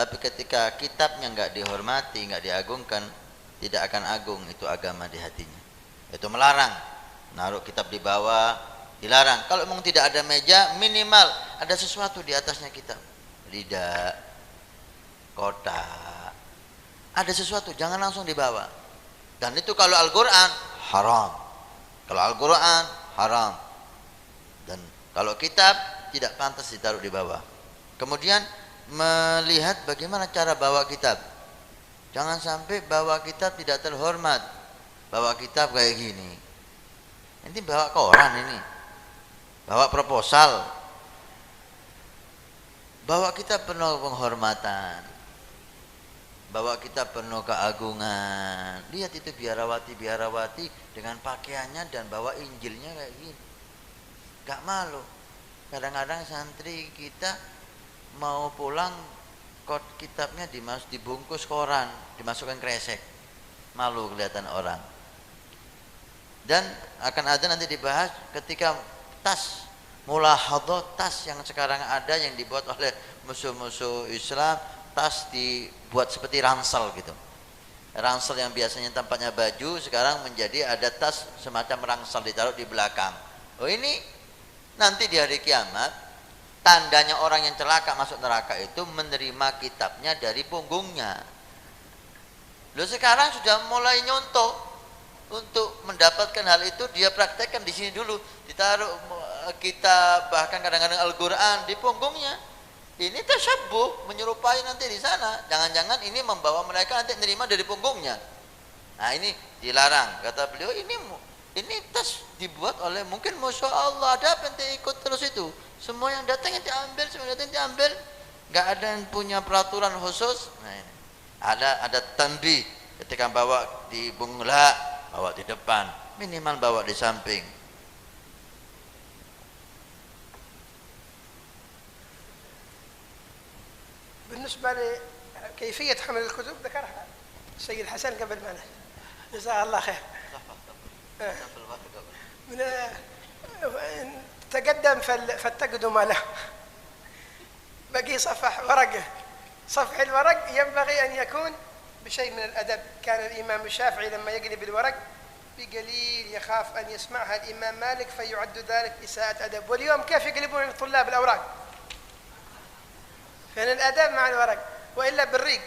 Tapi ketika kitabnya nggak dihormati, nggak diagungkan, tidak akan agung itu agama di hatinya. Itu melarang naruh kitab di bawah, dilarang. Kalau memang tidak ada meja, minimal ada sesuatu di atasnya kitab, lidah, kotak, ada sesuatu, jangan langsung dibawa. Dan itu kalau Al-Quran haram, kalau Al-Quran haram, dan kalau kitab tidak pantas ditaruh di bawah. Kemudian melihat bagaimana cara bawa kitab. Jangan sampai bawa kitab tidak terhormat. Bawa kitab kayak gini. Nanti bawa koran ini. Bawa proposal. Bawa kitab penuh penghormatan. Bawa kitab penuh keagungan. Lihat itu biarawati dengan pakaiannya dan bawa Injilnya kayak gini. Gak malu. Kadang-kadang santri kita mau pulang, kitabnya dibungkus koran, dimasukkan kresek, malu kelihatan orang. Dan akan ada nanti dibahas ketika tas mulahadhah, tas yang sekarang ada yang dibuat oleh musuh-musuh Islam, tas dibuat seperti ransel gitu. Ransel yang biasanya tempatnya baju sekarang menjadi ada tas semacam ransel ditaruh di belakang. Oh, ini nanti di hari kiamat tandanya orang yang celaka masuk neraka itu menerima kitabnya dari punggungnya. Loh, sekarang sudah mulai nyontoh untuk mendapatkan hal itu, dia praktekkan di sini dulu, ditaruh kitab, bahkan kadang-kadang Al-Quran di punggungnya. Ini tasyabbuh, menyerupai nanti di sana. Jangan-jangan ini membawa mereka nanti menerima dari punggungnya. Nah, ini dilarang. Kata beliau, ini tas dibuat oleh mungkin Masya Allah, ada apa yang ikut terus itu. Semua yang datang yang diambil, semua yang datang yang diambil, nggak ada yang punya peraturan khusus. Nah, ini ada tanbih ketika bawa di bungla, bawa di depan, minimal bawa di samping. بالنسبة لكيفية حمل الكتب ذكرها السيد حسن قبل ما جزاه الله خير. تقدم فاتقدوا ما له، بقي صفح ورقه. صفح الورق ينبغي أن يكون بشيء من الأدب. كان الإمام الشافعي لما يقلب الورق بقليل يخاف أن يسمعها الإمام مالك فيعد ذلك إساءة أدب. واليوم كيف يقلبون الطلاب الأوراق؟ فإن الأدب مع الورق، وإلا بالريق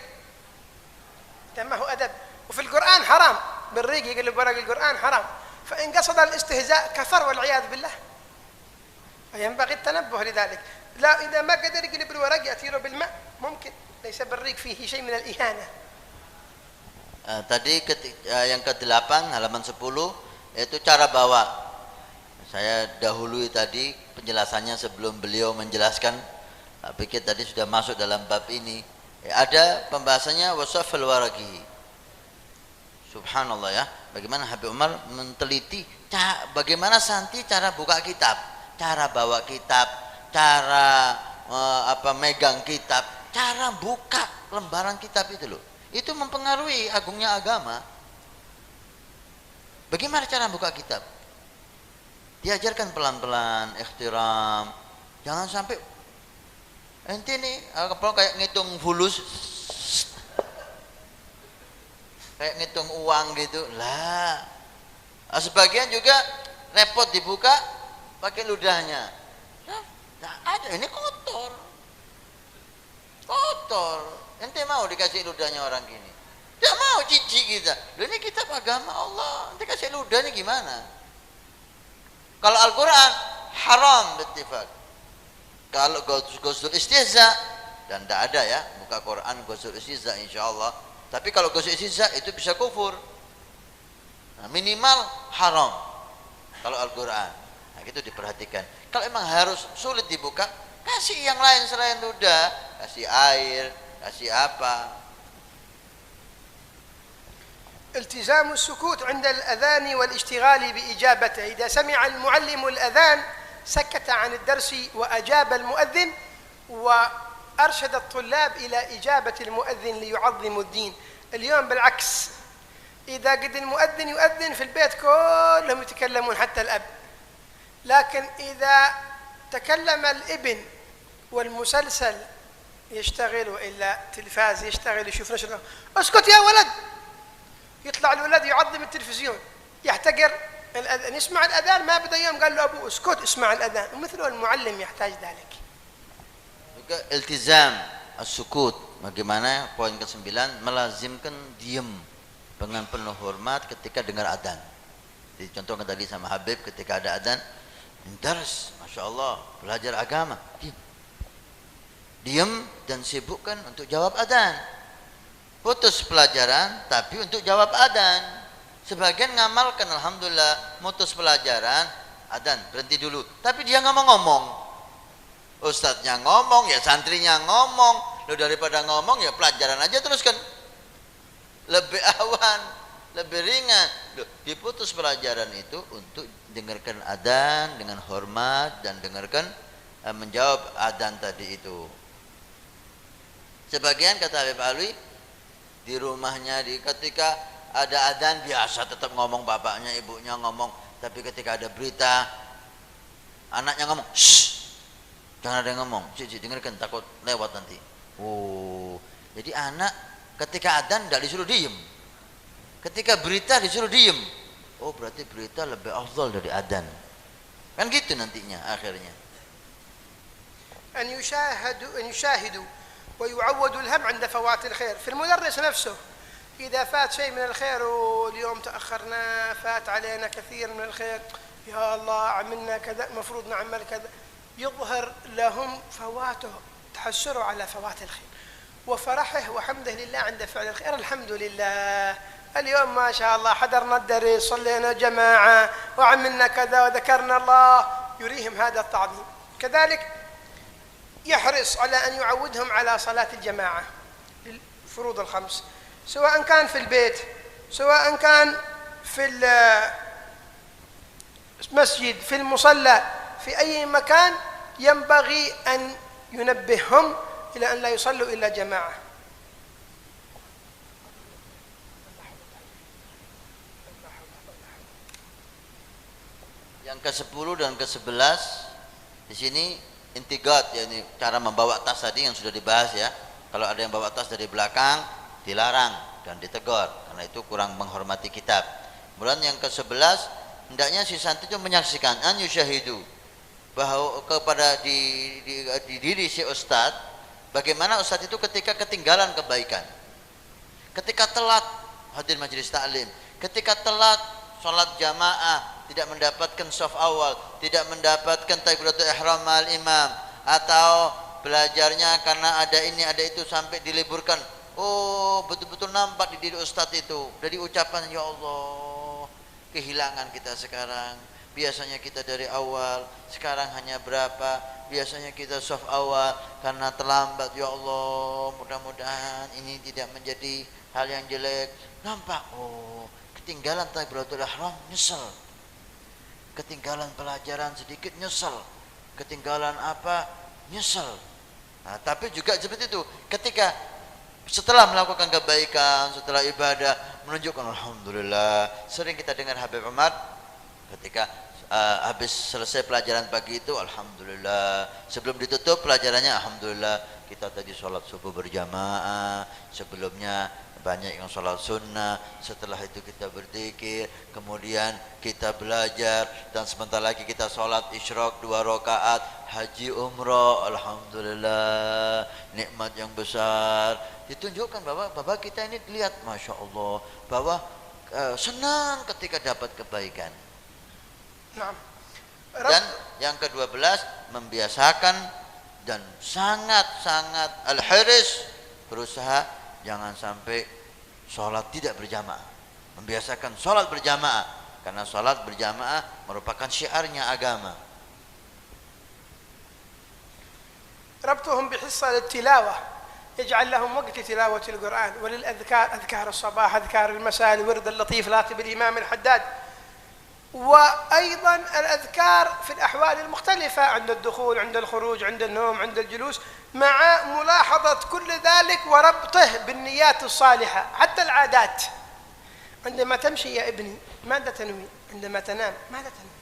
ما هو أدب. وفي القرآن حرام بالريق يقلب ورق القرآن حرام. فإن قصد الاستهزاء كفر والعياذ بالله. فينبغي التنبه لذلك. لا، إذا ما قدر يقلب الورق يأتي له بالماء ممكن، ليس بالريق فيه شيء من الإهانة. Tadi yang ke-8 halaman 10 itu cara bawa. Saya dahului tadi penjelasannya sebelum beliau menjelaskan. Pikir tadi sudah masuk dalam bab ini. Ada pembahasannya wasafal waraqi. Subhanallah ya, bagaimana Habib Umar menteliti bagaimana santri cara buka kitab, cara bawa kitab, cara megang kitab, cara buka lembaran kitab itu loh. Itu mempengaruhi agungnya agama. Bagaimana cara buka kitab? Diajarkan pelan-pelan, ikhtiram. Jangan sampai ente nih kayak ngitung fulus, kayak ngitung uang gitu lah. Sebagian juga repot dibuka pakai ludahnya. Nah, ada ini kotor. Ente mau dikasih ludahnya orang gini? Tidak mau, jijik kita. Loh, ini kitab agama Allah, ente kasih ludahnya gimana? Kalau Al-Quran haram bittifaq. Kalau ghusl istihza, dan tidak ada ya buka Quran ghusl istihza insyaallah. Tapi kalau ghusl istihza itu bisa kufur. Nah, minimal haram kalau Al-Quran. Nah, itu diperhatikan. Kalau emang harus sulit dibuka, kasih yang lain selain ludah, kasih air, kasih apa. التزام السكوت عند الأذان والاشتغال بإجابته. إذا سمع المعلم الأذان سكت عن الدرس وأجاب المؤذن وأرشد الطلاب إلى إجابة المؤذن ليعظموا الدين. اليوم بالعكس، إذا قد المؤذن يؤذن في البيت كلهم يتكلمون حتى الأب. لكن إذا تكلم الابن والمسلسل يشتغل وإلا تلفاز يشتغل يشوف نشرة، اسكت يا ولد، يطلع الولد يعظم التلفزيون يحتقر الأذان، يسمع الأذان ما بدا يوم قال له أبوه اسكت اسمع الأذان، ومثله المعلم يحتاج ذلك. Juga iltizam as-sukut. Bagaimana poin ke-9 melazimkan diam dengan penuh hormat ketika dengar adzan. Dicontohkan tadi sama Habib ketika ada adzan, dars, Masya Allah, belajar agama, diam dan sibukkan untuk jawab adzan. Putus pelajaran tapi untuk jawab adzan. Sebagian ngamalkan, alhamdulillah, mutus pelajaran, adzan, berhenti dulu. Tapi dia nggak mau ngomong. Ustadznya ngomong, ya santrinya ngomong. Loh, daripada ngomong ya pelajaran aja teruskan. Lebih awan, lebih ringan. Loh, diputus pelajaran itu untuk dengarkan adzan dengan hormat dan dengarkan menjawab adzan tadi itu. Sebagian kata Habib Alwi di rumahnya ketika ada adzan biasa tetap ngomong, bapaknya ibunya ngomong, tapi ketika ada berita anaknya ngomong, shh, jangan ada yang ngomong, cik dengarkan takut lewat nanti. Oh, jadi anak ketika adzan tidak disuruh diem, ketika berita disuruh diem. Oh, berarti berita lebih afdal dari adzan, kan gitu nantinya akhirnya. أن يشاهدوا ويعودوا الهم عند فوات الخير. في المدرس نفسه إذا فات شيء من الخير واليوم تأخرنا، فات علينا كثير من الخير، يا الله عملنا كذا، المفروض نعمل كذا، يظهر لهم فواته، تحسروا على فوات الخير وفرحه وحمده لله عند فعل الخير. الحمد لله اليوم ما شاء الله حضرنا الدرس، صلينا جماعة وعملنا كذا وذكرنا الله، يريهم هذا التعظيم. كذلك يحرص على أن يعودهم على صلاة الجماعة للفروض الخمس، سواء كان في البيت سواء كان في المسجد في المصلى في أي مكان، ينبغي أن ينبههم إلى أن لا يصلوا إلا جماعة. Yang ke-10 dan ke-11 di sini intigat, yakni cara membawa tas tadi yang sudah dibahas ya. Kalau ada yang bawa tas dari belakang dilarang dan ditegur karena itu kurang menghormati kitab. Kemudian yang ke-11 hendaknya si santri itu menyaksikan an yusyahidu, bahwa kepada di diri si ustadz, bagaimana ustadz itu ketika ketinggalan kebaikan, ketika telat hadir majelis taklim, ketika telat sholat jamaah, tidak mendapatkan shaf awal, tidak mendapatkan takbiratul ihram al imam, atau belajarnya karena ada ini ada itu sampai diliburkan. Oh, betul-betul nampak di diri ustadz itu dari ucapan, ya Allah, kehilangan kita sekarang. Biasanya kita dari awal, sekarang hanya berapa? Biasanya kita shaf awal karena terlambat. Ya Allah, mudah-mudahan ini tidak menjadi hal yang jelek. Nampak, oh, ketinggalan takbiratul ihram, nyesel. Ketinggalan pelajaran sedikit, nyesel. Ketinggalan apa, nyesel. Nah, tapi juga seperti itu, ketika setelah melakukan kebaikan, setelah ibadah, menunjukkan alhamdulillah. Sering kita dengar Habib Umar ketika habis selesai pelajaran pagi itu, alhamdulillah. Sebelum ditutup pelajarannya, alhamdulillah, kita tadi sholat subuh berjamaah, sebelumnya banyak yang sholat sunnah, setelah itu kita berzikir, kemudian kita belajar, dan sebentar lagi kita sholat isyraq 2 rakaat, haji umrah, alhamdulillah, nikmat yang besar. Ditunjukkan bahwa kita ini lihat, masya Allah, bahwa senang ketika dapat kebaikan. Dan yang ke-12 membiasakan dan sangat-sangat al-hiris, berusaha jangan sampai sholat tidak berjamaah. Membiasakan sholat berjamaah, karena sholat berjamaah merupakan syiarnya agama. ربطهم بحصة للتلاوة، يجعل لهم وقت تلاوة القرآن وللأذكار، أذكار الصباح، أذكار المساء، الورد اللطيف راتب الإمام الحداد، وأيضا الأذكار في الأحوال المختلفة، عند الدخول، عند الخروج، عند النوم، عند الجلوس، مع ملاحظة كل ذلك وربطه بالنيات الصالحة. حتى العادات، عندما تمشي يا ابني ماذا تنوي؟ عندما تنام ماذا تنوي؟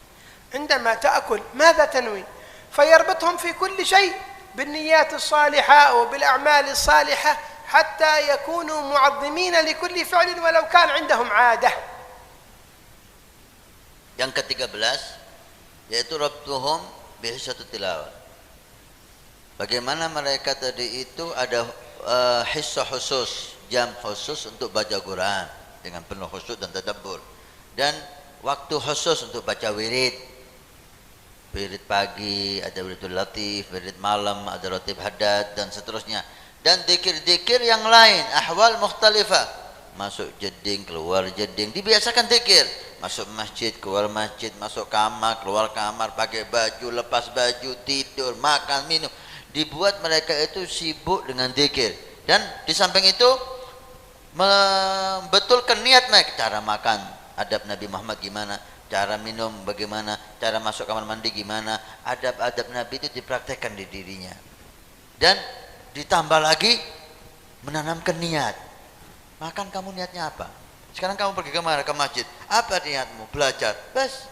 عندما تأكل ماذا تنوي؟ فيربطهم في كل شيء بالنيات الصالحة وبالأعمال الصالحة حتى يكونوا معظمين لكل فعل ولو كان عندهم عادة. Yang ke-13 yaitu rabtuhum bihisatu tilawah. Bagaimana mereka tadi itu ada hissah khusus, jam khusus untuk baca Quran dengan penuh khusyuk dan tadabbur, dan waktu khusus untuk baca wirid. Wirid pagi, ada wiridul latif, wirid malam, ada ratib haddad dan seterusnya. Dan zikir-zikir yang lain, ahwal mukhtalifah. Masuk jeding, keluar jeding, dibiasakan zikir. Masuk masjid, keluar masjid, masuk kamar, keluar kamar, pakai baju, lepas baju, tidur, makan, minum. Dibuat mereka itu sibuk dengan zikir. Dan di samping itu membetulkan niat mereka, cara makan, adab Nabi Muhammad gimana, cara minum bagaimana, cara masuk kamar mandi gimana, adab-adab Nabi itu dipraktekkan di dirinya. Dan ditambah lagi menanamkan niat. Makan kamu niatnya apa? Sekarang kamu pergi kemana? Ke masjid. Apa niatmu? Belajar. Bas.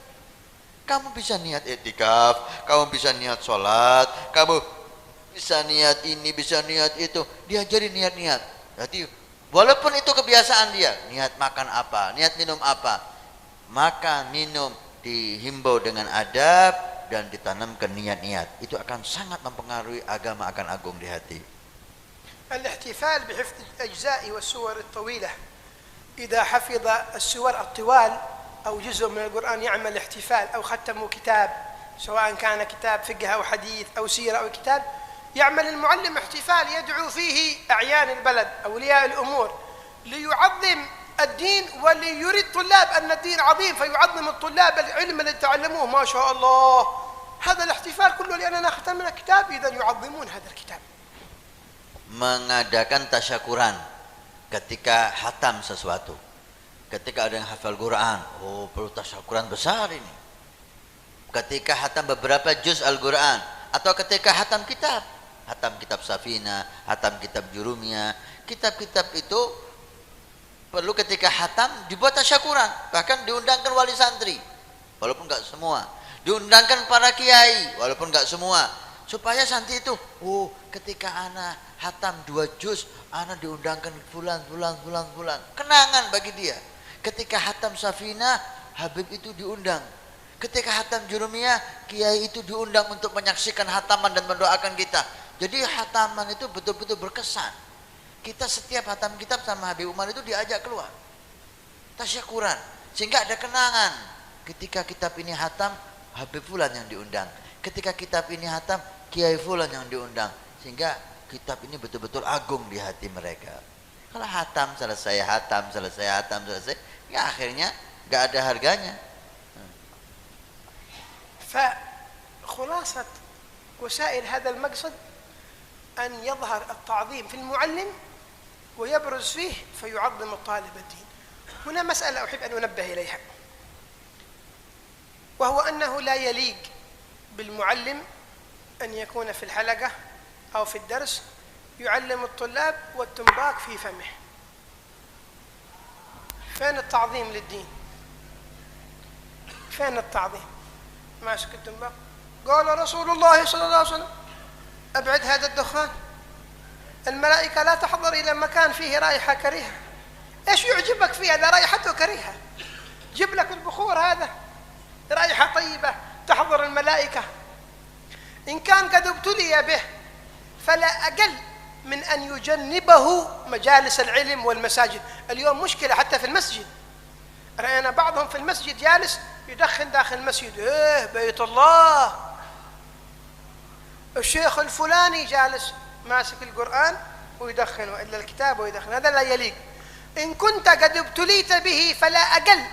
Kamu bisa niat i'tikaf, kamu bisa niat sholat, kamu bisa niat ini, bisa niat itu. Diajari niat-niat. Jadi walaupun itu kebiasaan dia, niat makan apa, niat minum apa, makan, minum dihimbau dengan adab dan ditanamkan niat-niat. Itu akan sangat mempengaruhi agama akan agung di hati. الاحتفال بحفظ الأجزاء والسور الطويلة، إذا حفظ السور الطوال أو جزء من القرآن يعمل احتفال أو ختموا كتاب، سواء كان كتاب فقه أو حديث أو سيرة أو كتاب، يعمل المعلم احتفال يدعو فيه أعيان البلد أولياء الأمور ليعظم الدين وليري الطلاب أن الدين عظيم، فيعظم الطلاب العلم الذي تعلموه. ما شاء الله هذا الاحتفال كله لأننا ختمنا كتاب، إذا يعظمون هذا الكتاب. Mengadakan tasyakuran ketika hatam sesuatu. Ketika ada yang hafal Quran, oh perlu tasyakuran besar ini. Ketika hatam beberapa juz Al-Quran, atau ketika hatam kitab Safina, hatam kitab Jurumiyah, kitab-kitab itu perlu ketika hatam dibuat tasyakuran, bahkan diundangkan wali santri, walaupun enggak semua, diundangkan para kiai, walaupun enggak semua, supaya santri itu, oh ketika ana hatam 2 juz, ana diundangkan fulan, kenangan bagi dia. Ketika hatam Safina, Habib itu diundang. Ketika hatam Jurumiyah, kiai itu diundang untuk menyaksikan hataman dan mendoakan kita. Jadi hataman itu betul-betul berkesan. Kita setiap hatam kitab sama Habib Umar itu diajak keluar tasyakuran, sehingga ada kenangan. Ketika kitab ini hatam, Habib fulan yang diundang. Ketika kitab ini hatam, kiai fulan yang diundang, sehingga kitab ini betul-betul agung di hati mereka. Kalau hatam selesai, ya akhirnya nggak ada harganya. فخلاصة وسائل هذا المقصد أن يظهر التعظيم في المعلم ويبرز فيه فيعظم الطالب الدين. هنا مسألة أحب أن أنبه إليها، وهو أنه لا يليق بالمعلم أن يكون في الحلقة أو في الدرس يعلم الطلاب والتنباك في فمه. فين التعظيم للدين؟ فين التعظيم؟ ماسك التنباك، قال رسول الله صلى الله عليه وسلم أبعد هذا الدخان، الملائكة لا تحضر إلى مكان فيه رائحة كريهة. إيش يعجبك فيه؟ هذا رائحته كريهة، جيب لك البخور هذا رائحة طيبة تحضر الملائكة. إن كان قد ابتلي به فلا أقل من أن يجنبه مجالس العلم والمساجد. اليوم مشكلة حتى في المسجد، رأينا بعضهم في المسجد جالس يدخن داخل المسجد، بيت الله، الشيخ الفلاني جالس ماسك القرآن ويدخن إلا الكتاب ويدخن، هذا لا يليق. إن كنت قد ابتليت به فلا أقل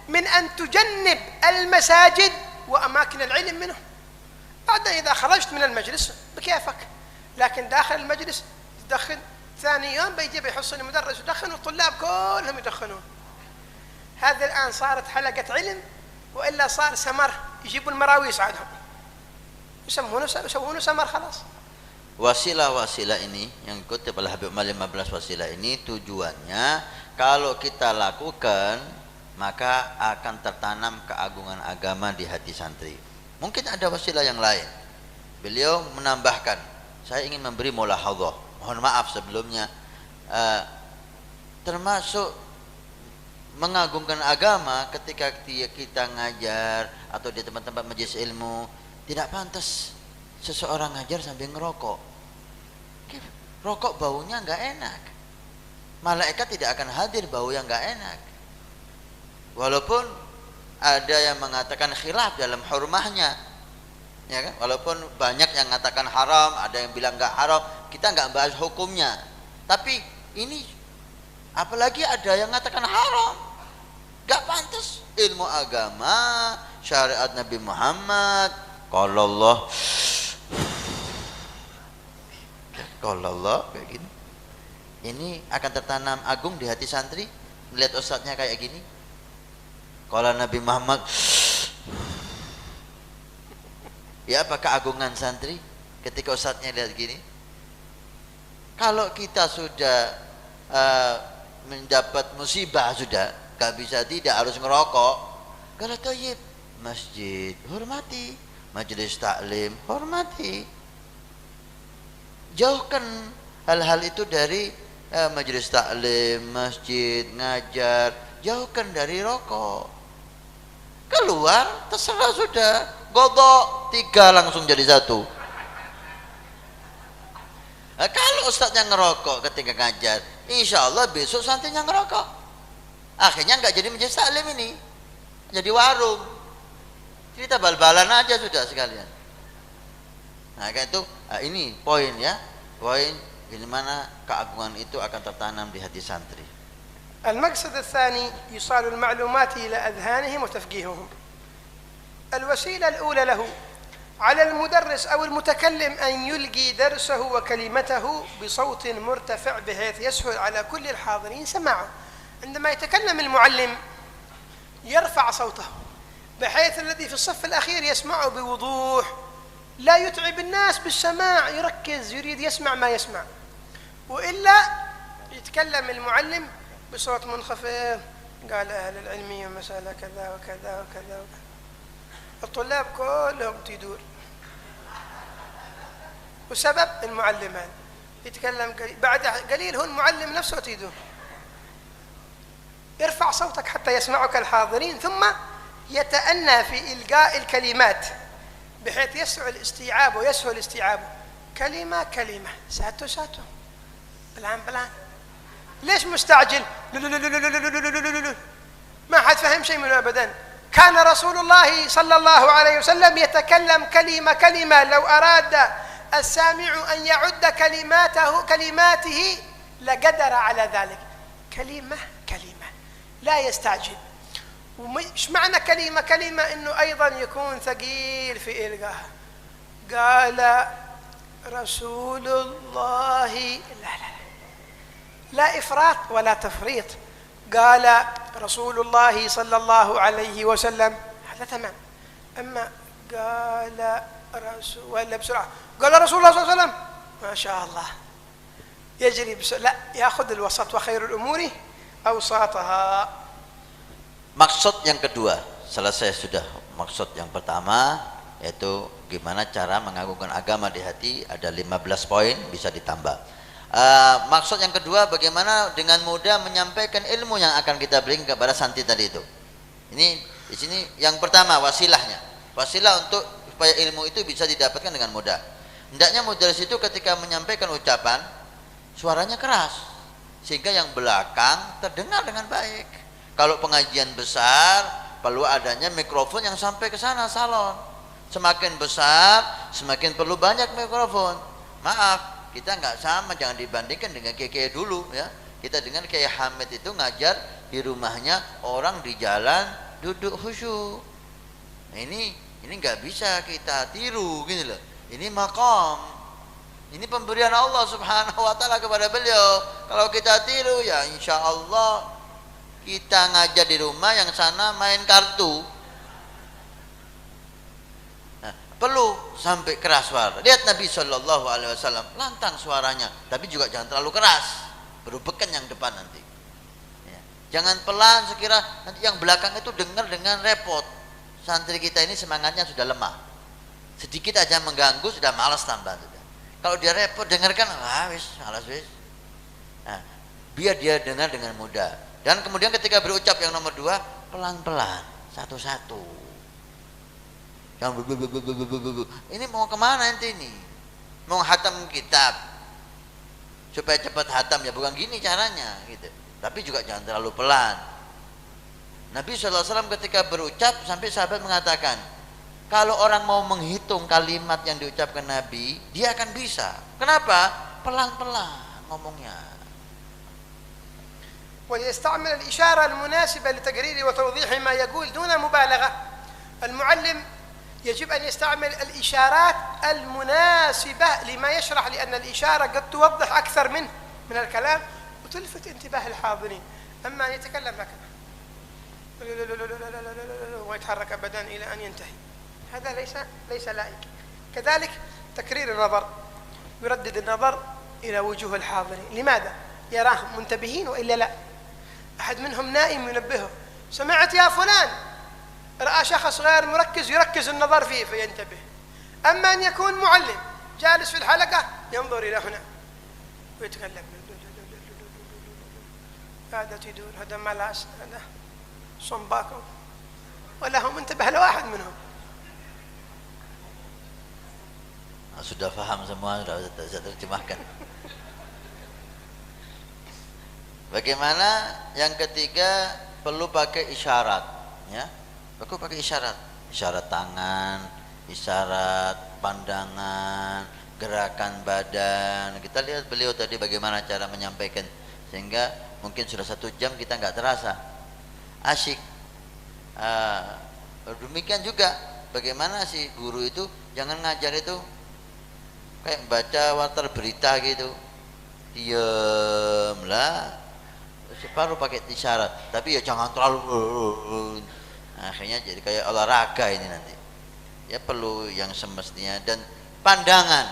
من أن تجنب المساجد وأماكن العلم منه. بعدين إذا خرجت من المجلس بكيفك، لكن داخل المجلس تدخن، ثاني يوم بيجي بيحصل المدرس يدخن والطلاب كلهم يدخنون. هذه الآن صارت حلقة علم، وإلا صار سمر، يجيبوا المراويس عندهم يسمونه سمر خلاص. Wasilah-wasilah ini yang dikutip oleh Habib Umar 15 wasilah ini tujuannya kalau kita lakukan maka akan tertanam keagungan agama di hati santri. Mungkin ada wasilah yang lain. Beliau menambahkan saya ingin memberi mulahadhah. Mohon maaf sebelumnya. Termasuk mengagungkan agama ketika kita ngajar atau di tempat-tempat majelis ilmu, tidak pantas seseorang ngajar sambil ngerokok. Rokok baunya nggak enak. Malaikat tidak akan hadir bau yang nggak enak. Walaupun ada yang mengatakan khilaf dalam hurmahnya, ya kan? Walaupun banyak yang mengatakan haram, ada yang bilang nggak haram, kita nggak bahas hukumnya. Tapi ini apalagi ada yang mengatakan haram, nggak pantas. Ilmu agama, syariat Nabi Muhammad, qala Allah kayak gini. Ini akan tertanam agung di hati santri melihat ustadznya kayak gini. Kalau Nabi Muhammad, ya apa keagungan santri ketika ustadznya lihat gini? Kalau kita sudah mendapat musibah, sudah gak bisa tidak harus ngerokok. Kalau thayyib, masjid hormati, majelis taklim hormati. Jauhkan hal-hal itu dari majelis taklim, masjid, ngajar. Jauhkan dari rokok. Keluar terserah sudah, godok 3 langsung jadi 1. Nah, kalau ustadznya ngerokok ketika ngajar, insya Allah besok santrinya ngerokok. Akhirnya nggak jadi majelis taklim ini, jadi warung. Kita bal-balan aja sudah sekalian. Nah kayak itu, ini poin ya, poin bagaimana keagungan itu akan tertanam di hati santri. المقصد الثاني إيصال المعلومات إلى أذهانهم وتفقيههم. الوسيلة الأولى له على المدرس أو المتكلم أن يلقي درسه وكلمته بصوت مرتفع بحيث يسهل على كل الحاضرين سماعه. عندما يتكلم المعلم يرفع صوته بحيث الذي في الصف الأخير يسمعه بوضوح، لا يتعب الناس بالسماع، يركز يريد يسمع ما يسمع. وإلا يتكلم المعلم بصوت منخفض، قال أهل العلمية مسألة كذا وكذا وكذا وكذا، الطلاب كلهم تدور. وسبب المعلمان يتكلم قليل، بعد قليل هو المعلم نفسه تدور. ارفع صوتك حتى يسمعك الحاضرين، ثم يتأنى في إلقاء الكلمات بحيث يسهل استيعابه ويسهل استيعابه كلمة كلمة، ساتو ساتو، بلان بلان. ليش مستعجل؟ ما حد فهم شيء منه أبدا. كان رسول الله صلى الله عليه وسلم يتكلم كلمة كلمة، لو أراد السامع أن يعد كلماته لقدر على ذلك، كلمة كلمة، لا يستعجل. ومش معنى كلمة كلمة إنه أيضا يكون ثقيل في إلقاها. قال رسول الله، لا لا لا إفراط ولا تفريط. قال رسول الله صلى الله عليه وسلم، هذا تمام. أما قال رسول ولا بسرعة، قال رسول الله صلى الله عليه وسلم، ما شاء الله يجري لا، يأخذ الوسط، وخير الأمور أوساطها. Maksud yang kedua, selesai sudah maksud yang pertama, yaitu gimana cara mengagungkan agama di hati, ada 15 poin, bisa ditambah. Maksud yang kedua, bagaimana dengan mudah menyampaikan ilmu yang akan kita berikan kepada santri tadi itu. Ini di sini yang pertama wasilahnya, wasilah untuk supaya ilmu itu bisa didapatkan dengan mudah. Hendaknya mudaris itu ketika menyampaikan ucapan suaranya keras sehingga yang belakang terdengar dengan baik. Kalau pengajian besar perlu adanya mikrofon yang sampai ke sana salon. Semakin besar semakin perlu banyak mikrofon. Maaf, kita nggak sama, jangan dibandingkan dengan kiai dulu ya. Kita dengan Kiai Hamid itu ngajar di rumahnya, orang di jalan duduk khusyuk. Nah, ini nggak bisa kita tiru gitu loh. Ini maqam. Ini pemberian Allah Subhanahu wa taala kepada beliau. Kalau kita tiru ya insya Allah kita ngajar di rumah, yang sana main kartu. Nah, perlu sampai keras suara. Lihat Nabi Shallallahu Alaihi Wasallam, lantang suaranya, tapi juga jangan terlalu keras, berubekan yang depan nanti. Ya. Jangan pelan sekira nanti yang belakang itu dengar dengan repot. Santri kita ini semangatnya sudah lemah, sedikit aja mengganggu sudah malas tambah sudah. Kalau dia repot dengarkan, wis, alas wis. Nah, biar dia dengar dengan mudah. Dan kemudian ketika berucap yang nomor 2, pelan-pelan, satu-satu. Yang ini mau kemana nanti ini? Mau hatam kitab supaya cepat hatam, ya bukan gini caranya gitu. Tapi juga jangan terlalu pelan. Nabi SAW ketika berucap sampai sahabat mengatakan, kalau orang mau menghitung kalimat yang diucapkan Nabi, dia akan bisa. Kenapa? Pelan-pelan ngomongnya. ويستعمل الإشارة المناسبة لتقرير وتوضيح ما يقول دون مبالغة. المعلم يجب أن يستعمل الإشارات المناسبة لما يشرح، لأن الإشارة قد توضح أكثر من الكلام وتلفت انتباه الحاضرين. أما أن يتكلم هكذا ويتحرك أبدا إلى أن ينتهي، هذا ليس لائق. كذلك تكرير النظر، يردد النظر إلى وجوه الحاضرين. لماذا؟ يراهم منتبهين وإلا لا. أحد منهم نائم ينبهه، سمعت يا فلان، رأى شخص غير مركز يركز النظر فيه فينتبه. أما أن يكون معلم جالس في الحلقة ينظر إلى هنا ويتكلم، هذا تدور، هذا ملاس، هذا صنباكو، ولا هم انتبه لواحد منهم. Sudah paham semua, sudah saya terjemahkan. Bagaimana yang ketiga, perlu pakai isyarat, ya. Perlu pakai isyarat, isyarat tangan, isyarat pandangan, gerakan badan. Kita lihat beliau tadi bagaimana cara menyampaikan, sehingga mungkin sudah 1 jam kita nggak terasa, asyik. Demikian juga bagaimana si guru itu jangan ngajar itu kayak baca warta berita gitu, diem lah, separuh pakai isyarat, tapi ya jangan terlalu akhirnya jadi kayak olahraga ini nanti. Ya perlu yang semestinya. Dan pandangan,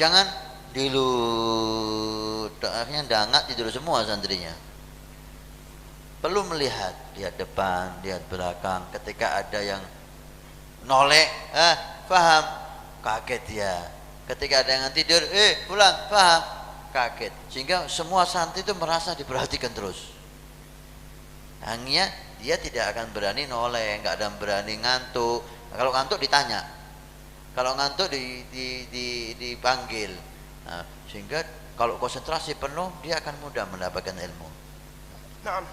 jangan dilut, akhirnya dangak tidur semua santrinya. Perlu melihat, lihat depan, lihat belakang. Ketika ada yang noleh, paham, kaget dia. Ketika ada yang tidur, pulang, paham, kaget. Sehingga semua santri itu merasa diperhatikan terus. Hanya dia tidak akan berani noleh, nggak ada berani ngantuk. Kalau ngantuk ditanya, kalau ngantuk dipanggil. Nah, sehingga kalau konsentrasi penuh dia akan mudah mendapatkan ilmu. نعم.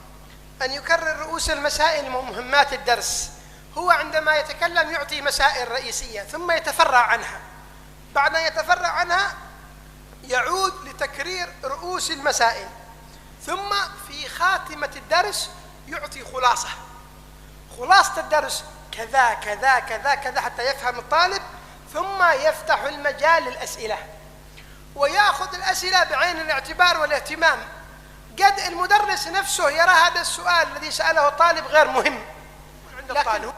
أن يكرر رؤوس المسائل ومهمات الدرس. هو عندما يتكلم يعطي مسائل رئيسية ثم يتفرع عنها. بعد أن يتفرع عنها يعود لتكرير رؤوس المسائل. ثم في خاتمة الدرس يعطي خلاصة الدرس كذا كذا كذا كذا حتى يفهم الطالب، ثم يفتح المجال للأسئلة ويأخذ الأسئلة بعين الاعتبار والاهتمام. قد المدرس نفسه يرى هذا السؤال الذي سأله الطالب غير مهم عند الطالب،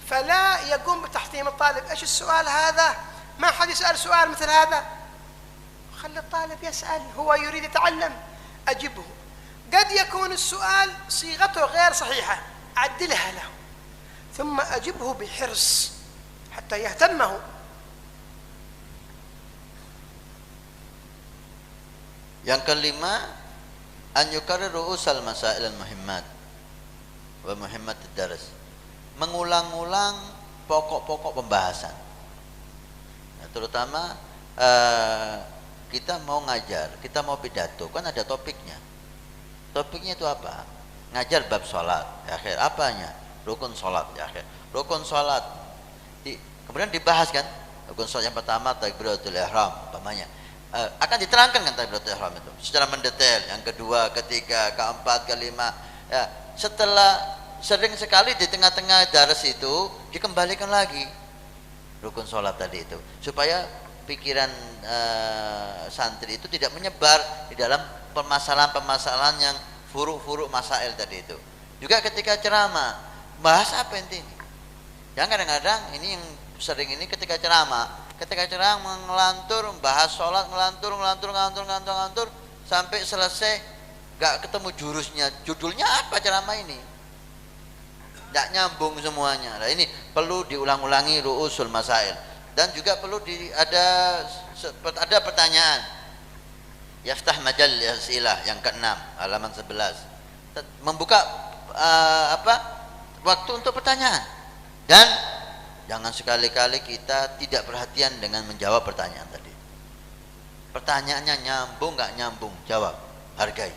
فلا يقوم بتحطيم الطالب. ايش السؤال هذا؟ ما حد يسأل سؤال مثل هذا، خلي الطالب يسأل، هو يريد يتعلم، أجبه. قد يكون السؤال صيغته غير صحيحة، عدلها له ثم أجبه بحرص حتى يهتمه. Yang kelima, an yukarrir ru'usal masail al-muhimmat wa muhimmat ad-dars. Mengulang-ulang pokok-pokok pembahasan. Nah, terutama kita mau ngajar, kita mau pidato, kan ada topiknya. Topiknya itu apa? Ngajar bab sholat, ya akhir apanya? Rukun sholat, ya akhir. Rukun sholat. Kemudian dibahas kan, rukun sholat yang pertama takbiratul ihram, umpamanya. Akan diterangkan kan takbiratul ihram itu secara mendetail. Yang kedua, ketiga, keempat, kelima. Ya, setelah sering sekali di tengah-tengah dars itu dikembalikan lagi rukun sholat tadi itu, supaya pikiran santri itu tidak menyebar di dalam permasalahan-permasalahan yang furuk-furuk masail tadi itu. Juga ketika ceramah, bahas apa ini? Jangan kadang-kadang ini yang sering ini ketika ceramah ngelantur, bahas sholat, ngelantur sampai selesai gak ketemu jurusnya. Judulnya apa ceramah ini? Gak nyambung semuanya. Nah, ini perlu diulang-ulangi ru'usul masail. Dan juga perlu ada pertanyaan. Yaftah majal as'ilah yang ke-6 halaman 11. Membuka waktu untuk pertanyaan. Dan jangan sekali-kali kita tidak perhatian dengan menjawab pertanyaan tadi. Pertanyaannya nyambung nggak nyambung, jawab, hargai.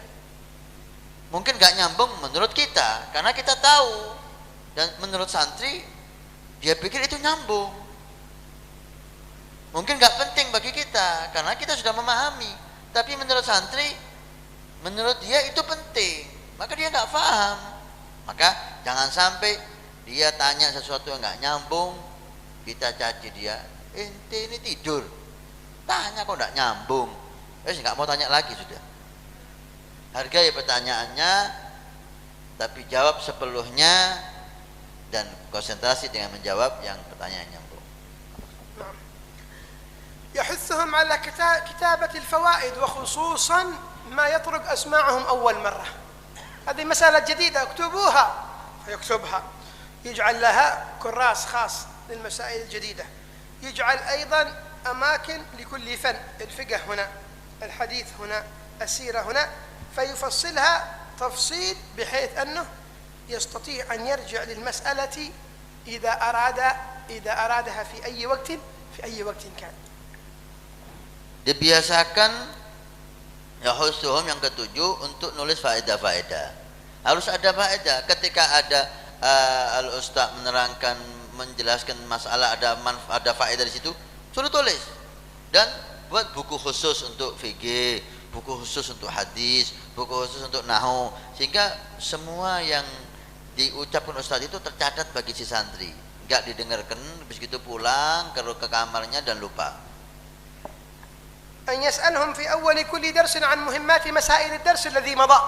Mungkin nggak nyambung menurut kita karena kita tahu, dan menurut santri dia pikir itu nyambung. Mungkin nggak penting bagi kita karena kita sudah memahami, tapi menurut santri, menurut dia itu penting, maka dia nggak paham. Maka jangan sampai dia tanya sesuatu yang nggak nyambung, kita caci dia, ente ini tidur, tanya kok nggak nyambung, nggak mau tanya lagi sudah. Hargai pertanyaannya, tapi jawab sepenuhnya dan konsentrasi dengan menjawab yang pertanyaan nyambung. يحثهم على كتابة الفوائد وخصوصا ما يطرق أسماعهم أول مرة. هذه مسألة جديدة اكتبوها، فيكتبها، يجعل لها كراس خاص للمسائل الجديدة، يجعل أيضا أماكن لكل فن، الفقه هنا، الحديث هنا، السيرة هنا، فيفصلها تفصيل بحيث أنه يستطيع أن يرجع للمسألة إذا أرادها في أي وقت كان. Dibiasakan yahusuhum yang ketujuh untuk nulis faedah-faedah. Harus ada faedah. Ketika ada al-ustaz menerangkan, menjelaskan masalah, ada faedah di situ, suruh tulis. Dan buat buku khusus untuk fikih, buku khusus untuk hadis, buku khusus untuk nahwu, sehingga semua yang diucapkan ustaz itu tercatat bagi si santri. Enggak didengarkan, habis gitu pulang ke kamarnya dan lupa. أن يسألهم في أول كل درس عن مهمات مسائل الدرس الذي مضى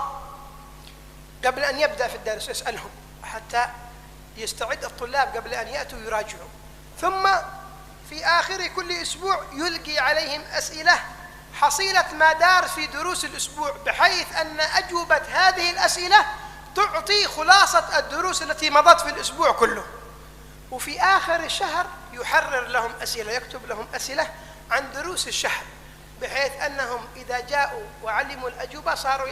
قبل أن يبدأ في الدرس، يسألهم حتى يستعد الطلاب قبل أن يأتوا يراجعوا. ثم في آخر كل أسبوع يلقي عليهم أسئلة حصيلة ما دار في دروس الأسبوع، بحيث أن أجوبة هذه الأسئلة تعطي خلاصة الدروس التي مضت في الأسبوع كله. وفي آخر الشهر يحرر لهم أسئلة، يكتب لهم أسئلة عن دروس الشهر، بحيث أنهم إذا جاءوا وعلموا الأجوبة صاروا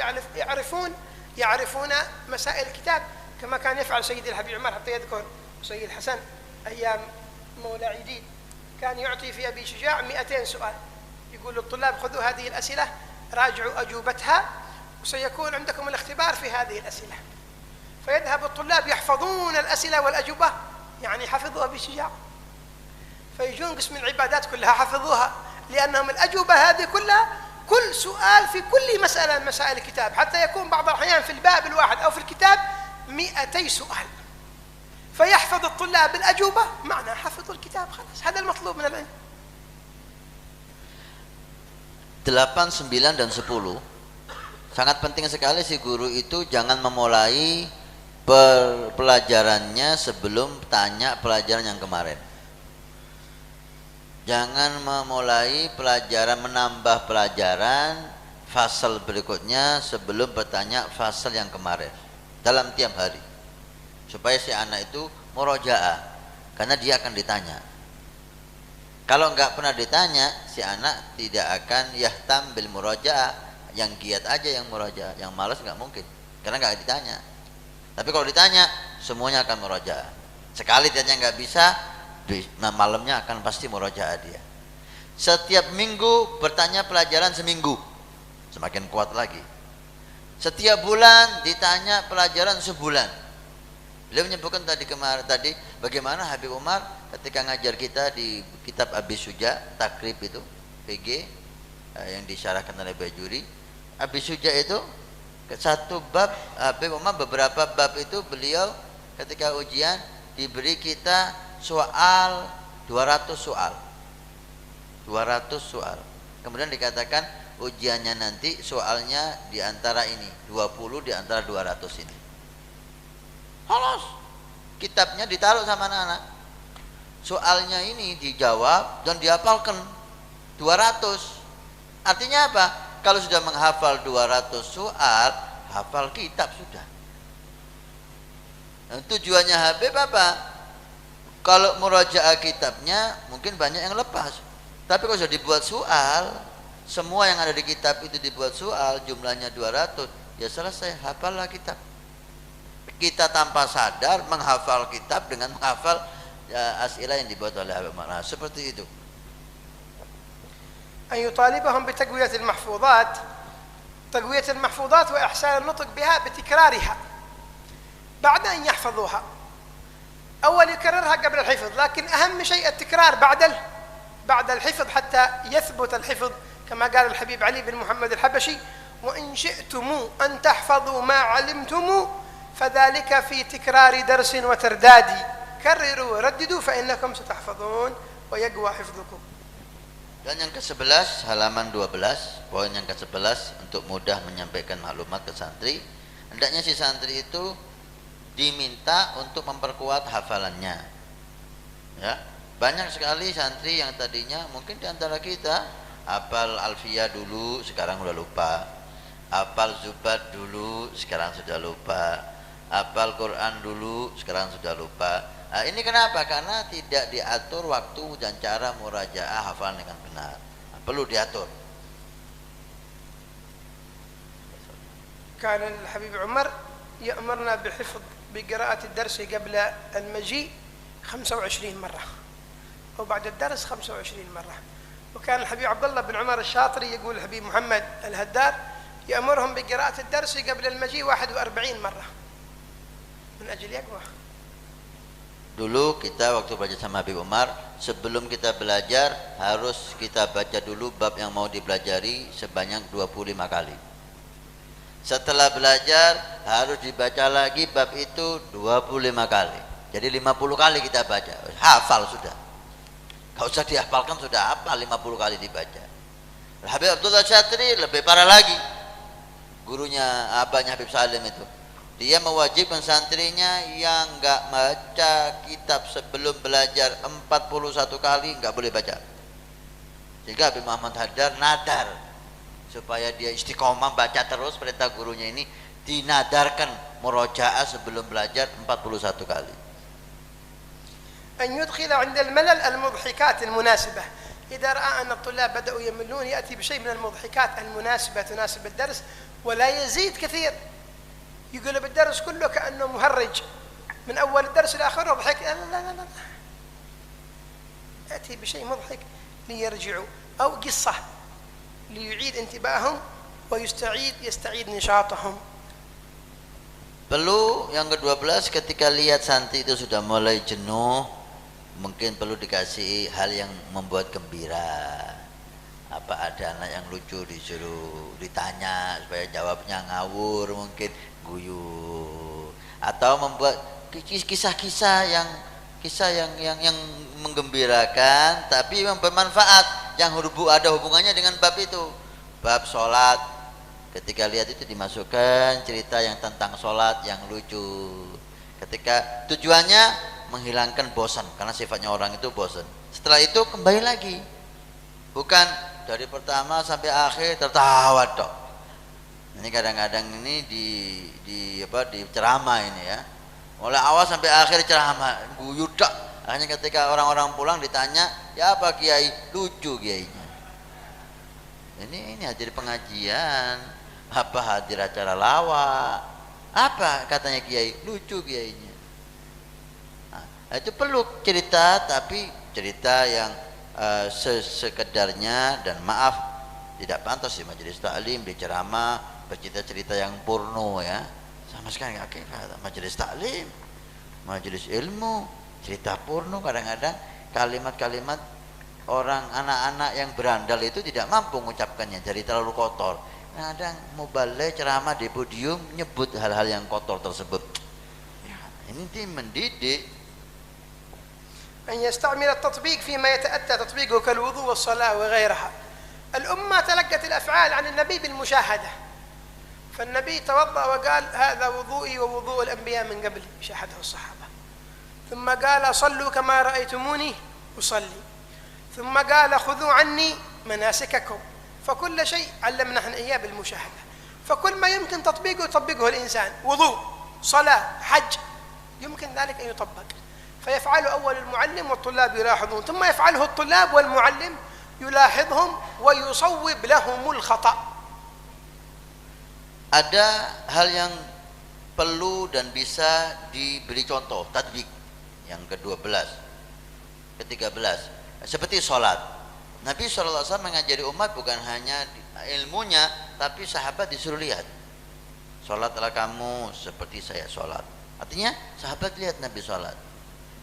يعرفون مسائل الكتاب، كما كان يفعل سيدي الحبيب عمر. حتى يذكر سيد حسن أيام مولى عيدين كان يعطي في أبي شجاع 200 سؤال، يقول للطلاب خذوا هذه الأسئلة راجعوا أجوبتها وسيكون عندكم الاختبار في هذه الأسئلة. فيذهب الطلاب يحفظون الأسئلة والأجوبة، يعني حفظوا أبي شجاع، فيجون قسم العبادات كلها حفظوها، لأنهم الأجوبة هذه كلها كل سؤال في كل مسألة من مسائل الكتاب، حتى يكون بعض الأحيان في الباب الواحد أو في الكتاب 200 سؤال، فيحفظ الطلاب الأجوبة معنى حفظوا الكتاب. خلاص، هذا المطلوب من العلم. 8, 9, dan 10 sangat penting sekali si guru itu jangan memulai pelajarannya sebelum tanya pelajaran yang kemarin. Jangan memulai pelajaran, menambah pelajaran fasal berikutnya sebelum bertanya fasal yang kemarin dalam tiap hari, supaya si anak itu murojaah, karena dia akan ditanya. Kalau enggak pernah ditanya, si anak tidak akan yahtam bil murojaah, yang giat aja yang murojaah, yang malas enggak mungkin, karena enggak ditanya. Tapi kalau ditanya, semuanya akan murojaah. Sekali ditanya enggak bisa, malamnya akan pasti murojaah dia. Setiap minggu bertanya pelajaran seminggu, semakin kuat lagi. Setiap bulan ditanya pelajaran sebulan. Beliau menyebutkan tadi bagaimana Habib Umar ketika ngajar kita di kitab Abi Suja Takrib itu PG yang disyarahkan oleh Bajuri. Abi Suja itu satu bab, Habib Umar beberapa bab itu beliau ketika ujian diberi kita soal 200 soal. Kemudian dikatakan ujiannya nanti soalnya di antara ini 20 di antara 200 ini. Halas, kitabnya ditaruh sama anak-anak. Soalnya ini dijawab dan dihafalkan 200. Artinya apa? Kalau sudah menghafal 200 soal, hafal kitab sudah. Nah, tujuannya Habib apa? Kalau murajaah kitabnya mungkin banyak yang lepas. Tapi kalau sudah dibuat soal, semua yang ada di kitab itu dibuat soal, jumlahnya 200, ya selesai, hafallah kitab. Kita tanpa sadar menghafal kitab dengan menghafal as'ilah yang dibuat oleh Habib Umar. Seperti itu. أن يطالبهم بتقوية المحفوظات تقوية المحفوظات وإحسان النطق بها بتكرارها بعد أن يحفظوها. أول يكررها قبل الحفظ، لكن أهم شيء التكرار بعد الحفظ حتى يثبت الحفظ، كما قال الحبيب علي بن محمد الحبشي: وإن شئتم أن تحفظوا ما علمتم فذلك في تكرار درس وترداد، كرروا ورددوا فإنكم ستحفظون ويقوى حفظكم. Dan yang ke-11 halaman 12, poin yang ke-11 untuk mudah menyampaikan maklumat ke santri, hendaknya si santri itu diminta untuk memperkuat hafalannya. Ya, banyak sekali santri yang tadinya mungkin di antara kita hafal Alfiyah dulu, sekarang udah lupa. Hafal Zubat dulu, sekarang sudah lupa. Hafal Quran dulu, sekarang sudah lupa. Nah, ini kenapa? Karena tidak diatur waktu dan cara murajaah hafalan dengan benar. Nah, perlu diatur. كان الحبيب عمر يأمرنا بقراءة الدرس قبل المجيء 25 مرة وبعد الدرس 25 مرة. وكان الحبيب عبد الله بن عمر الشاطري يقول الحبيب محمد الهدار يأمرهم بقراءة الدرس قبل المجيء 41 مرة من أجل يقوى. Dulu kita waktu belajar sama Habib Umar, sebelum kita belajar harus kita baca dulu bab yang mau dipelajari sebanyak 25 kali. Setelah belajar harus dibaca lagi bab itu 25 kali. Jadi 50 kali kita baca. Hafal sudah. Gak usah dihafalkan, sudah hafal 50 kali dibaca. Habib Abdullah Syatri lebih parah lagi. Gurunya abahnya Habib Salim itu. Dia mewajibkan santrinya yang enggak baca kitab sebelum belajar 41 kali enggak boleh baca. Sehingga Habib Muhammad Haddar nadar supaya dia istiqomah baca terus, perintah gurunya ini dinadarkan murojaah sebelum belajar 41 kali. أن يدخل عند الملل المضحكات المناسبة. إذا رأى أن الطلاب بدأوا يملون يأتي بشيء من المضحكات المناسبة تناسب الدرس ولا يزيد كثير. يقول بالدرس كله كأنه مهرج من أول الدرس لآخره ضحك. لا لا لا لا، يأتي بشيء مضحك ليرجعوا، أو قصة ليعيد انتباههم ويستعيد نشاطهم. Perlu yang ke-12, ketika lihat santri itu sudah mulai jenuh, mungkin perlu dikasih hal yang membuat gembira. Apa ada anak yang lucu disuruh ditanya supaya jawabnya ngawur, mungkin guyu, atau membuat kisah-kisah yang menggembirakan tapi yang bermanfaat, yang ada hubungannya dengan bab itu. Bab sholat, ketika lihat itu dimasukkan cerita yang tentang sholat yang lucu. Ketika tujuannya menghilangkan bosan, karena sifatnya orang itu bosan. Setelah itu kembali lagi, bukan dari pertama sampai akhir tertawa dok. Ini kadang-kadang ini di ceramah ini ya, mulai awal sampai akhir ceramah guyu dok. Hanya ketika orang-orang pulang ditanya, ya apa kiai, lucu kiainya. Ini hadir pengajian, apa hadir acara lawak, apa katanya kiai, lucu kiainya. Nah, itu perlu cerita, tapi cerita yang sekedarnya, dan maaf tidak pantas di majelis taklim, di ceramah bercerita-cerita yang porno ya, sama sekali nggak kayak majelis taklim, majelis ilmu, cerita porno. Kadang-kadang kalimat-kalimat orang anak-anak yang berandal itu tidak mampu mengucapkannya dari terlalu kotor. Kadang muballigh ceramah di podium nyebut hal-hal yang kotor tersebut. Ya, ini mendidik. أن يستعمل التطبيق فيما يتأتى تطبيقه كالوضوء والصلاة وغيرها. الأمة تلقت الأفعال عن النبي بالمشاهدة، فالنبي توضأ وقال هذا وضوئي ووضوء الأنبياء من قبلي، شاهده الصحابة. ثم قال صلوا كما رأيتموني أصلي. ثم قال خذوا عني مناسككم. فكل شيء علمنا نحن إياه بالمشاهدة، فكل ما يمكن تطبيقه يطبقه الإنسان. وضوء، صلاة، حج، يمكن ذلك أن يطبق. فيفعله أول المعلم والطلاب يلاحظون، ثم يفعله الطلاب والمعلم يلاحظهم ويصوب لهم الخطأ. Ada hal yang perlu dan bisa diberi contoh, tadbik yang ke-12, ke-13, seperti sholat. Nabi SAW mengajari umat bukan hanya ilmunya, tapi sahabat disuruh lihat. Sholatlah kamu seperti saya sholat. Artinya sahabat lihat Nabi sholat.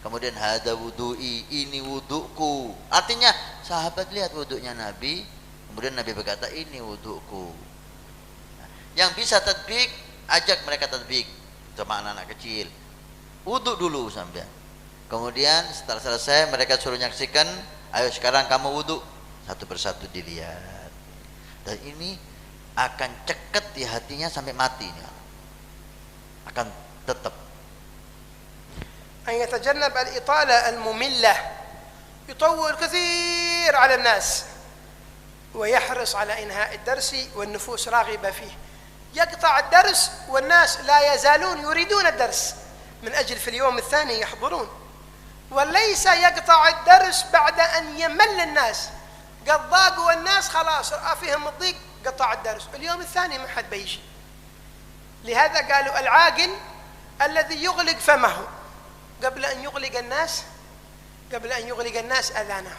Kemudian hada wudu'i, ini wudu'ku. Artinya sahabat lihat wudu'nya Nabi, kemudian Nabi berkata ini wudu'ku. Yang bisa tadbik, ajak mereka tadbik sama anak-anak kecil. Wudu dulu sampai. Kemudian setelah selesai mereka suruh nyaksikan, ayo sekarang kamu wudu. Satu persatu dilihat. Dan ini akan ceket di hatinya sampai mati. Akan tetap. أن يتجنب الإطالة المملة، يطول كثير على الناس ويحرص على إنهاء الدرس والنفوس راغبة فيه. يقطع الدرس والناس لا يزالون يريدون الدرس من أجل في اليوم الثاني يحضرون، وليس يقطع الدرس بعد أن يمل الناس، قد ضاقوا الناس خلاص رأى فيهم الضيق قطع الدرس، اليوم الثاني ما حد بيجي. لهذا قالوا العاقل الذي يغلق فمه قبل أن يغلق الناس أذانه.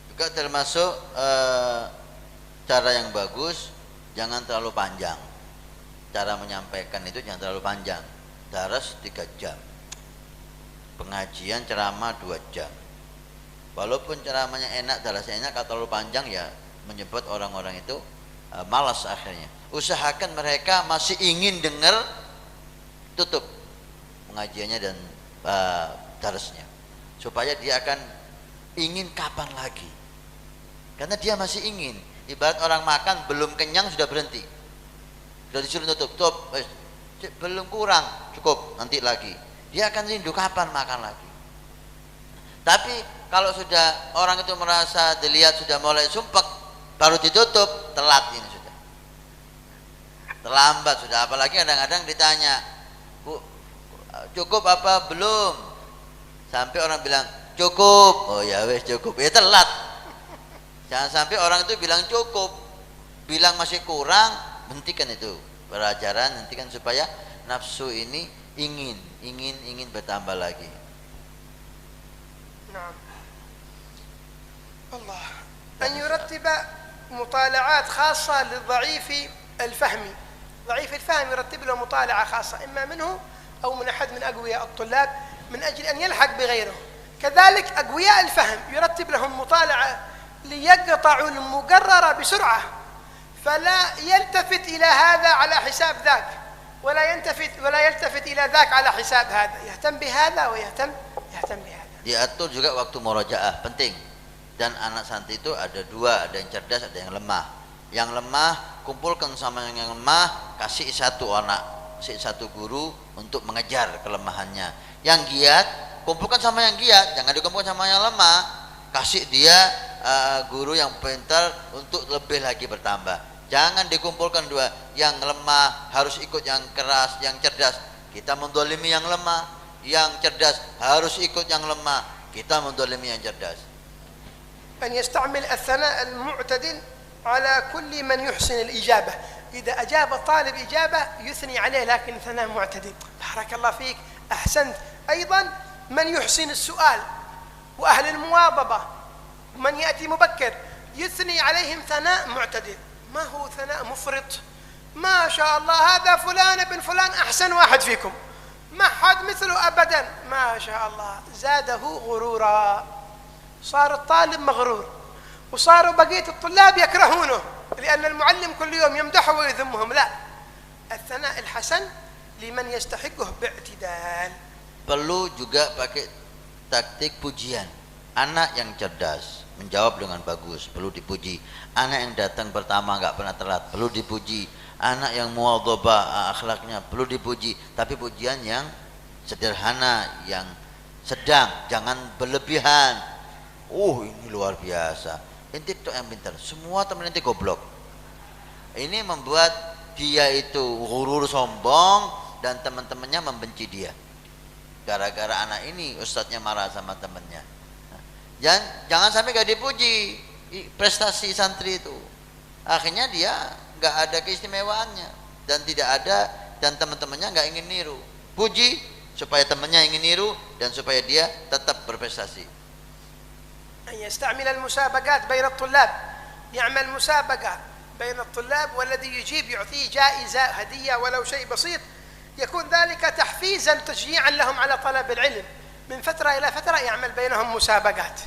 Juga termasuk cara yang bagus, jangan terlalu panjang. Cara menyampaikan itu jangan terlalu panjang. Daras 3 jam. Pengajian ceramah 2 jam. Walaupun ceramahnya enak, darasnya enak, kalau terlalu panjang ya menyebabkan orang-orang itu malas akhirnya. Usahakan mereka masih ingin dengar, tutup pengajiannya dan darasnya, supaya dia akan ingin kapan lagi, karena dia masih ingin. Ibarat orang makan belum kenyang sudah berhenti, sudah disuruh tutup, belum kurang, cukup, nanti lagi. Dia akan rindu kapan makan lagi. Tapi kalau sudah orang itu merasa dilihat sudah mulai sumpek, baru ditutup, telat ini sudah, terlambat sudah. Apalagi kadang-kadang ditanya, Bu, cukup apa belum? Sampai orang bilang cukup, oh ya wes cukup, ya telat. Jangan sampai orang itu bilang cukup, bilang masih kurang, hentikan itu pelajaran, hentikan supaya nafsu ini ingin bertambah lagi. نعم. الله أن يرتب مطالعات خاصة للضعيف الفهمي. ضعيف الفهم يرتب له مطالعة خاصة إما منه أو من أحد من أقوياء الطلاب من أجل أن يلحق بغيره. كذلك أقوياء الفهم يرتب لهم مطالعة ليقطعوا المقرر بسرعة، فلا يلتفت إلى هذا على حساب ذاك، ولا يلتفت إلى ذاك على حساب هذا، يهتم بهذا ويهتم بهذا. Diatur juga waktu murojaah, penting. Dan anak santri itu ada 2, ada yang cerdas, ada yang lemah. Yang lemah kumpulkan sama yang lemah, kasih satu anak, satu guru untuk mengejar kelemahannya. Yang giat kumpulkan sama yang giat, jangan dikumpulkan sama yang lemah. Kasih dia guru yang pintar untuk lebih lagi bertambah. Jangan dikumpulkan 2, yang lemah harus ikut yang keras, yang cerdas. Kita mendolimi yang lemah, yang cerdas harus ikut yang lemah. Kita mendolimi yang cerdas. أن يستعمل الثناء المعتدل على كل من يحسن الإجابة. إذا أجاب الطالب إجابة يثني عليه لكن ثناء معتدل، بارك الله فيك، أحسنت. أيضا من يحسن السؤال وأهل المواظبة ومن يأتي مبكر يثني عليهم ثناء معتدل، ما هو ثناء مفرط. ما شاء الله هذا فلان ابن فلان أحسن واحد فيكم، ما حد مثله أبدا، ما شاء الله. زاده غرورا، صار الطالب مغرور، وصاروا بقية الطلاب يكرهونه لأن المعلم كل يوم يمدحه ويذمهم. لا، الثناء الحسن لمن يستحقه باعتدال. Perlu juga pakai taktik pujian. Anak yang cerdas menjawab dengan bagus, perlu dipuji. Anak yang datang pertama nggak pernah telat, perlu dipuji. Anak yang muwadhabah akhlaknya perlu dipuji, tapi pujian yang sederhana, yang sedang, jangan berlebihan. Ini luar biasa, inti itu yang pintar, semua teman inti goblok. Ini membuat dia itu ghurur, sombong, dan teman-temannya membenci dia. Gara-gara anak ini ustadznya marah sama temannya. Jangan sampai gak dipuji prestasi santri itu. Akhirnya dia gak ada keistimewaannya dan tidak ada, dan teman-temannya gak ingin niru. Puji supaya temannya ingin niru dan supaya dia tetap berprestasi. أن يستعمل المسابقات بين الطلاب، يعمل مسابقة بين الطلاب والذي يجيب يعطيه جائزة هدية ولو شيء بسيط، يكون ذلك تحفيزا تشجيعا لهم على طلب العلم. من فترة إلى فترة يعمل بينهم مسابقات.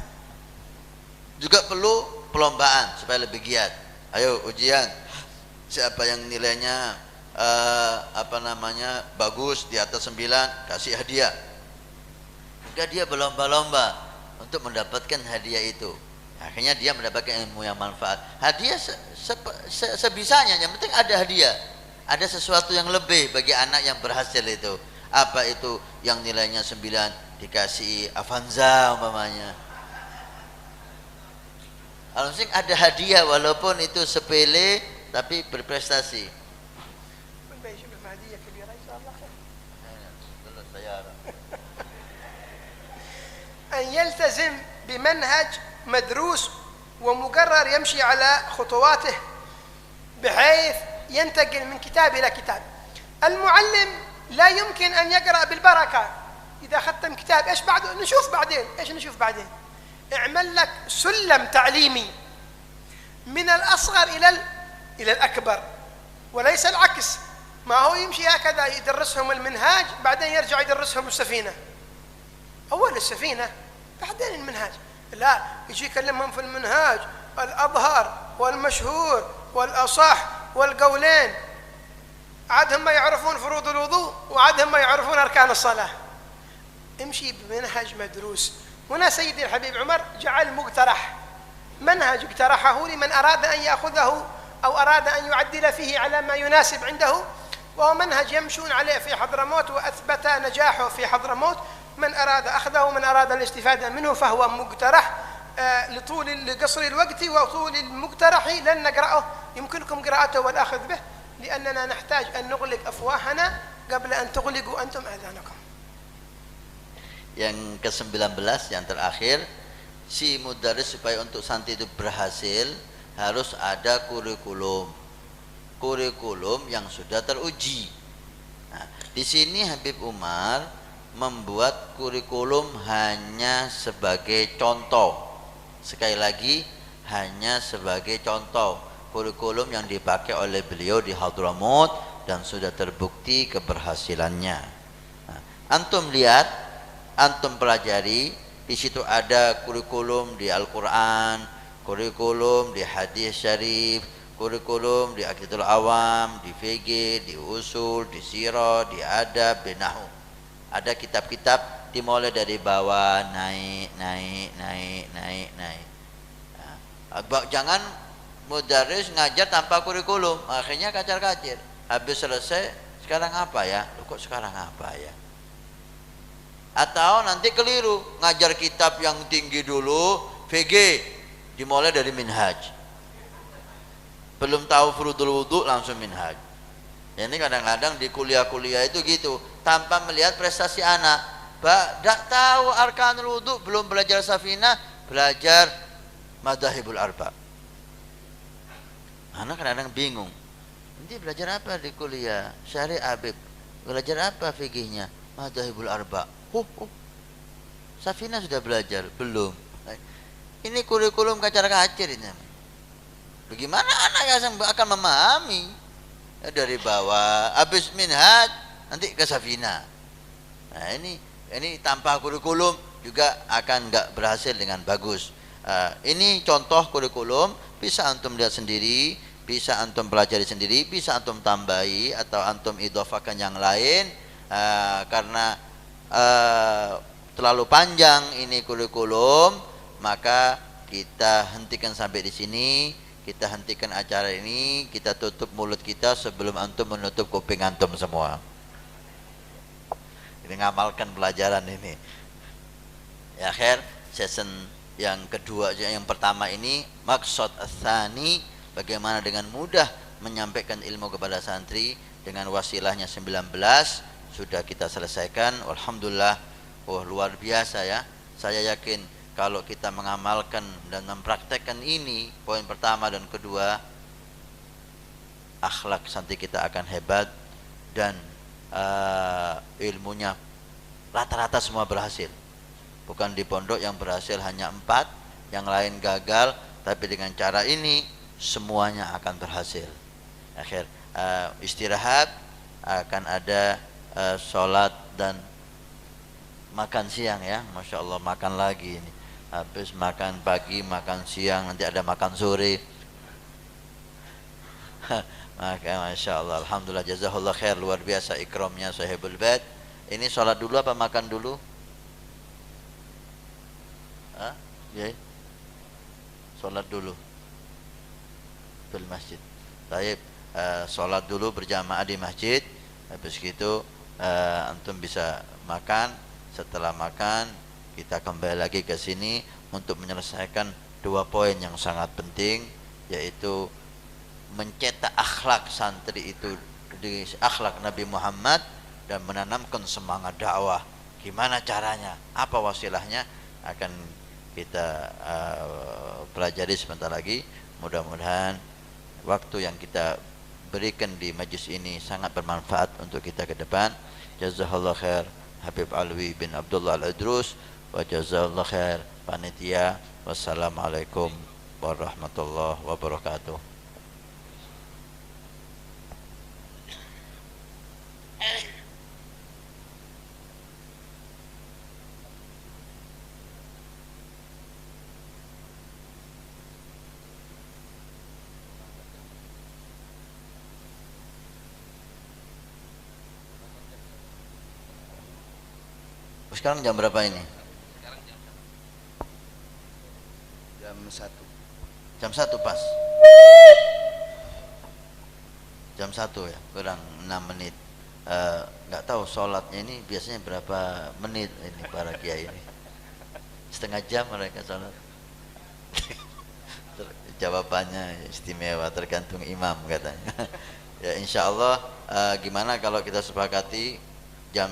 Juga perlu perlombaan supaya lebih giat. Ayo ujian, siapa yang nilainya bagus di atas 9 kasih hadiah. Udah dia berlomba-lomba untuk mendapatkan hadiah itu. Akhirnya dia mendapatkan ilmu yang manfaat. Hadiah sebisanya, yang penting ada hadiah. Ada sesuatu yang lebih bagi anak yang berhasil itu. Apa itu? Yang nilainya 9 dikasih Avanza umpamanya. Alhamdulillah ada hadiah walaupun itu sepele tapi berprestasi. أن يلتزم بمنهج مدروس ومقرر يمشي على خطواته بحيث ينتقل من كتاب إلى كتاب. المعلم لا يمكن أن يقرأ بالبركة. إذا ختم كتاب إيش بعد نشوف بعدين، إيش نشوف بعدين. اعمل لك سلم تعليمي من الأصغر إلى الأكبر، وليس العكس. ما هو يمشي هكذا يدرسهم المنهاج بعدين يرجع يدرسهم السفينة. أول السفينة بعدين المنهاج. لا، يجي يكلمهم في المنهاج الأظهر والمشهور والأصح والقولين، عادهم ما يعرفون فروض الوضوء وعادهم ما يعرفون أركان الصلاة. امشي بمنهج مدروس. هنا سيدي الحبيب عمر جعل مقترح، منهج اقترحه لمن أراد أن يأخذه أو أراد أن يعدل فيه على ما يناسب عنده، وهو منهج يمشون عليه في حضرموت وأثبت نجاحه في حضرموت. من أراد أخذه ومن أراد الاستفادة منه فهو مقترح لقصر الوقت وطول المقترح لن نقرأه. يمكنكم قراءته والأخذ به لأننا نحتاج أن نغلق أفواهنا قبل أن تغلقوا أنتم آذانكم. Yang ke-19 yang terakhir, si mudaris supaya untuk santri itu berhasil harus ada kurikulum yang sudah teruji. Nah, di sini Habib Umar membuat kurikulum hanya sebagai contoh. Sekali lagi, hanya sebagai contoh. Kurikulum yang dipakai oleh beliau di Hadramut dan sudah terbukti keberhasilannya. Nah, antum lihat, antum pelajari, di situ ada kurikulum di Al-Quran, kurikulum di hadis syarif, kurikulum di Aqidatul Awam, di VG, di usul, di sirah, di adab, di nahwu. Ada kitab-kitab dimulai dari bawah naik. Nah, jangan mudaris ngajar tanpa kurikulum, akhirnya kacar-kacir. Habis selesai, sekarang apa ya? Kok sekarang apa ya? Atau nanti keliru, ngajar kitab yang tinggi dulu, VG, dimulai dari minhaj. Belum tahu furudul wudu langsung minhaj. Ya, ini kadang-kadang di kuliah-kuliah itu gitu, tanpa melihat prestasi anak. Tak tahu arkanul wudu, belum belajar safinah, belajar madzhabul arba. Anak kadang-kadang bingung. Nanti belajar apa di kuliah? Syari Abib. Belajar apa fikihnya? Madzhabul arba. Safinah sudah belajar? Belum. Ini kurikulum kacar-kacir ini. Bagaimana anak yang akan memahami? Ya, dari bawah, habis minhaj, nanti ke safinah. Nah, ini tanpa kurikulum juga akan nggak berhasil dengan bagus. Ini contoh kurikulum, bisa antum lihat sendiri, bisa antum pelajari sendiri, bisa antum tambahi atau antum idhofakan yang lain. Karena terlalu panjang ini kurikulum, maka kita hentikan sampai di sini. Kita hentikan acara ini, kita tutup mulut kita sebelum antum menutup kuping antum semua. Ini ngamalkan pelajaran ini. Ya, akhir season yang kedua, yang pertama ini maksud ats-tsani, bagaimana dengan mudah menyampaikan ilmu kepada santri dengan wasilahnya 19, sudah kita selesaikan. Alhamdulillah, luar biasa ya. Saya yakin kalau kita mengamalkan dan mempraktekkan ini, poin pertama dan kedua, akhlak santri kita akan hebat dan ilmunya rata-rata semua berhasil. Bukan di pondok yang berhasil hanya 4, yang lain gagal, tapi dengan cara ini semuanya akan berhasil. Akhir istirahat, akan ada sholat dan makan siang ya. Masya Allah, makan lagi ini. Habis makan pagi, makan siang, nanti ada makan sore. Maka Masya Allah, Alhamdulillah, jazakallah khair, luar biasa ikramnya sahibul bait. Ini sholat dulu apa makan dulu? Ya, sholat dulu di masjid. Baik, sholat dulu berjamaah di masjid. Habis itu antum bisa makan. Setelah makan, kita kembali lagi ke sini untuk menyelesaikan 2 poin yang sangat penting, yaitu mencetak akhlak santri itu di akhlak Nabi Muhammad dan menanamkan semangat dakwah. Gimana caranya? Apa wasilahnya? Akan kita pelajari sebentar lagi. Mudah-mudahan waktu yang kita berikan di majlis ini sangat bermanfaat untuk kita ke depan. Jazakallah khair Habib Alwi bin Abdullah Al-Idrus, wa jazakallah khair panitia. Wassalamualaikum warahmatullahi wabarakatuh. Sekarang jam berapa ini? Jam 1. Jam 1 pas. Jam 1 ya, kurang 6 menit. Nggak tahu sholatnya ini biasanya berapa menit ini para kiai ini? Setengah jam mereka sholat. Jawabannya istimewa, tergantung imam katanya. Ya insya Allah, gimana kalau kita sepakati jam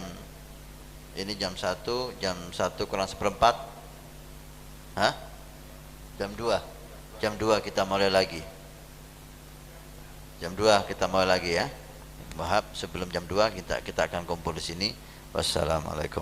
ini jam 1 kurang seperempat. Jam 2 kita mulai lagi. Jam 2 kita mulai lagi ya. Mohon sebelum jam 2 kita akan kumpul di sini. Wassalamualaikum.